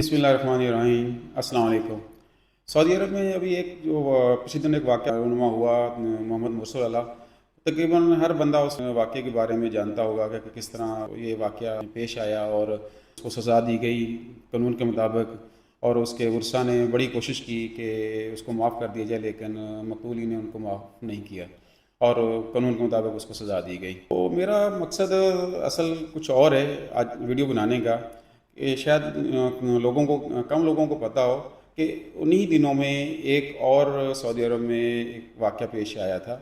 بسم اللہ الرحمن الرحیم، السلام علیکم۔ سعودی عرب میں ابھی ایک جو پچھلے دن ایک واقعہ رونما ہوا، محمد مرسل اللہ، تقریباً ہر بندہ اس واقعے کے بارے میں جانتا ہوگا کہ کس طرح یہ واقعہ پیش آیا اور اس کو سزا دی گئی قانون کے مطابق، اور اس کے ورثاء نے بڑی کوشش کی کہ اس کو معاف کر دیا جائے، لیکن مقتولی نے ان کو معاف نہیں کیا اور قانون کے مطابق اس کو سزا دی گئی۔ تو میرا مقصد اصل کچھ اور ہے آج ویڈیو بنانے کا، کہ شاید کم لوگوں کو پتہ ہو کہ انہی دنوں میں ایک اور سعودی عرب میں ایک واقعہ پیش آیا تھا۔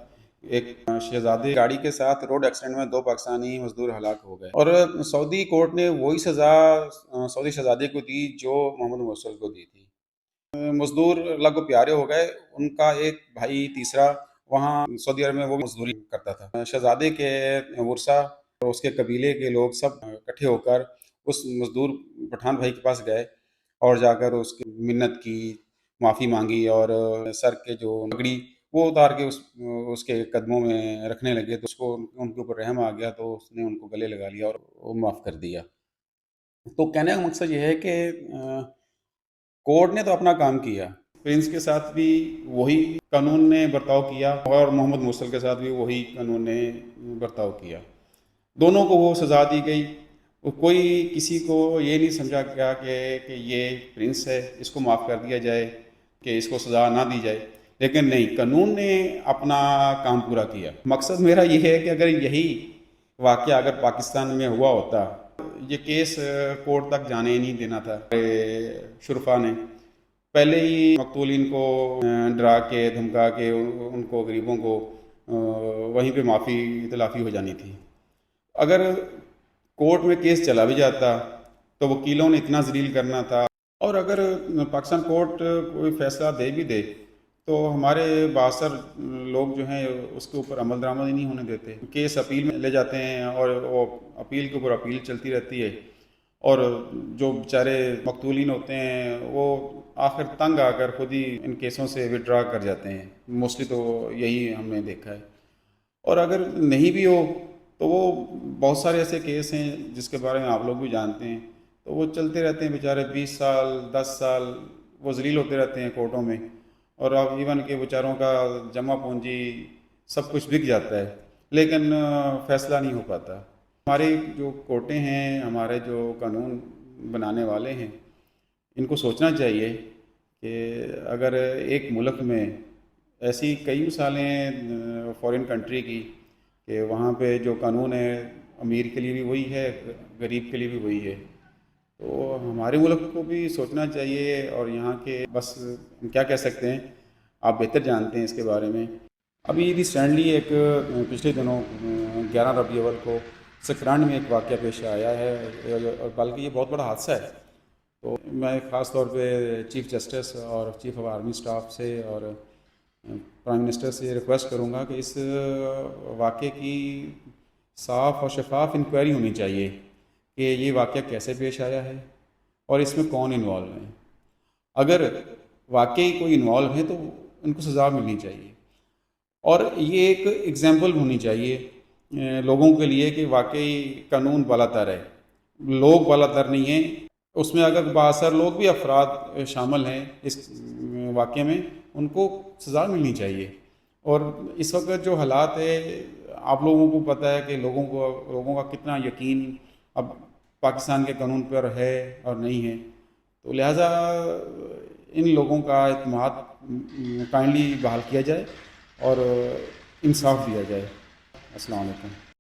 ایک شہزادے گاڑی کے ساتھ روڈ ایکسیڈنٹ میں 2 پاکستانی مزدور ہلاک ہو گئے، اور سعودی کورٹ نے وہی سزا سعودی شہزادے کو دی جو محمد مرسل کو دی تھی۔ مزدور اللہ کو پیارے ہو گئے، ان کا ایک بھائی تیسرا وہاں سعودی عرب میں وہ مزدوری کرتا تھا۔ شہزادے کے ورثاء اور اس کے قبیلے کے لوگ سب اکٹھے ہو کر اس مزدور پٹھان بھائی کے پاس گئے اور جا کر اس کی منت کی، معافی مانگی، اور سر کے جو پگڑی وہ اتار کے اس کے قدموں میں رکھنے لگے، تو اس کو ان کے اوپر رحم آ گیا، تو اس نے ان کو گلے لگا لیا اور وہ معاف کر دیا۔ تو کہنے کا مقصد یہ ہے کہ کورٹ نے تو اپنا کام کیا، پرنس کے ساتھ بھی وہی قانون نے برتاؤ کیا اور محمد مرسل کے ساتھ بھی وہی قانون نے برتاؤ کیا۔ دونوں کو وہ سزا دی گئی۔ کوئی کسی کو یہ نہیں سمجھا گیا کہ یہ پرنس ہے، اس کو معاف کر دیا جائے، کہ اس کو سزا نہ دی جائے، لیکن نہیں، قانون نے اپنا کام پورا کیا۔ مقصد میرا یہ ہے کہ اگر یہی واقعہ اگر پاکستان میں ہوا ہوتا، یہ کیس کورٹ تک جانے ہی نہیں دینا تھا۔ شرفا نے پہلے ہی مقتولین کو ڈرا کے دھمکا کے ان کو غریبوں کو وہیں پہ معافی تلافی ہو جانی تھی۔ اگر کورٹ میں کیس چلا بھی جاتا تو وکیلوں نے اتنا ذلیل کرنا تھا، اور اگر پاکستان کورٹ کوئی فیصلہ دے بھی دے تو ہمارے باثر لوگ جو ہیں اس کے اوپر عمل درآمد ہی نہیں ہونے دیتے، کیس اپیل میں لے جاتے ہیں اور وہ اپیل کے اوپر اپیل چلتی رہتی ہے، اور جو بیچارے مقتولین ہوتے ہیں وہ آخر تنگ آ کر خود ہی ان کیسوں سے وڈرا کر جاتے ہیں۔ موسٹلی تو یہی ہم نے دیکھا ہے۔ اور اگر نہیں بھی ہو تو وہ بہت سارے ایسے کیس ہیں جس کے بارے میں آپ لوگ بھی جانتے ہیں، تو وہ چلتے رہتے ہیں، بیچارے 20 سال 10 سال وہ ذلیل ہوتے رہتے ہیں کورٹوں میں، اور اب ایون کہ بیچاروں کا جمع پونجی سب کچھ بک جاتا ہے، لیکن فیصلہ نہیں ہو پاتا۔ ہماری جو کورٹیں ہیں، ہمارے جو قانون بنانے والے ہیں، ان کو سوچنا چاہیے کہ اگر ایک ملک میں ایسی کئی مثالیں ہیں فورن کنٹری کی کہ وہاں پہ جو قانون ہے امیر کے لیے بھی وہی ہے، غریب کے لیے بھی وہی ہے، تو ہمارے ملک کو بھی سوچنا چاہیے۔ اور یہاں کے بس ہم کیا کہہ سکتے ہیں، آپ بہتر جانتے ہیں اس کے بارے میں۔ ابھی ریسنٹلی ایک پچھلے دنوں 11 ربیع الاول کو سکران میں ایک واقعہ پیش آیا ہے، اور بلکہ یہ بہت بڑا حادثہ ہے۔ تو میں خاص طور پہ چیف جسٹس اور چیف آف آرمی اسٹاف سے اور پرائم منسٹر سے ریکویسٹ کروں گا کہ اس واقعے کی صاف اور شفاف انکوائری ہونی چاہیے کہ یہ واقعہ کیسے پیش آیا ہے اور اس میں کون انوالو ہیں۔ اگر واقعی کوئی انوالو ہے تو ان کو سزا ملنی چاہیے، اور یہ ایک ایگزامپل ہونی چاہیے لوگوں کے لیے کہ واقعی قانون بالاتر ہے، لوگ بالاتر نہیں ہیں۔ اس میں اگر بااثر لوگ بھی افراد شامل ہیں اس واقعے میں، ان کو سزا ملنی چاہیے۔ اور اس وقت جو حالات ہے آپ لوگوں کو پتہ ہے کہ لوگوں کا کتنا یقین اب پاکستان کے قانون پر ہے اور نہیں ہے، تو لہٰذا ان لوگوں کا اعتماد کائنڈلی بحال کیا جائے اور انصاف دیا جائے۔ السلام علیکم۔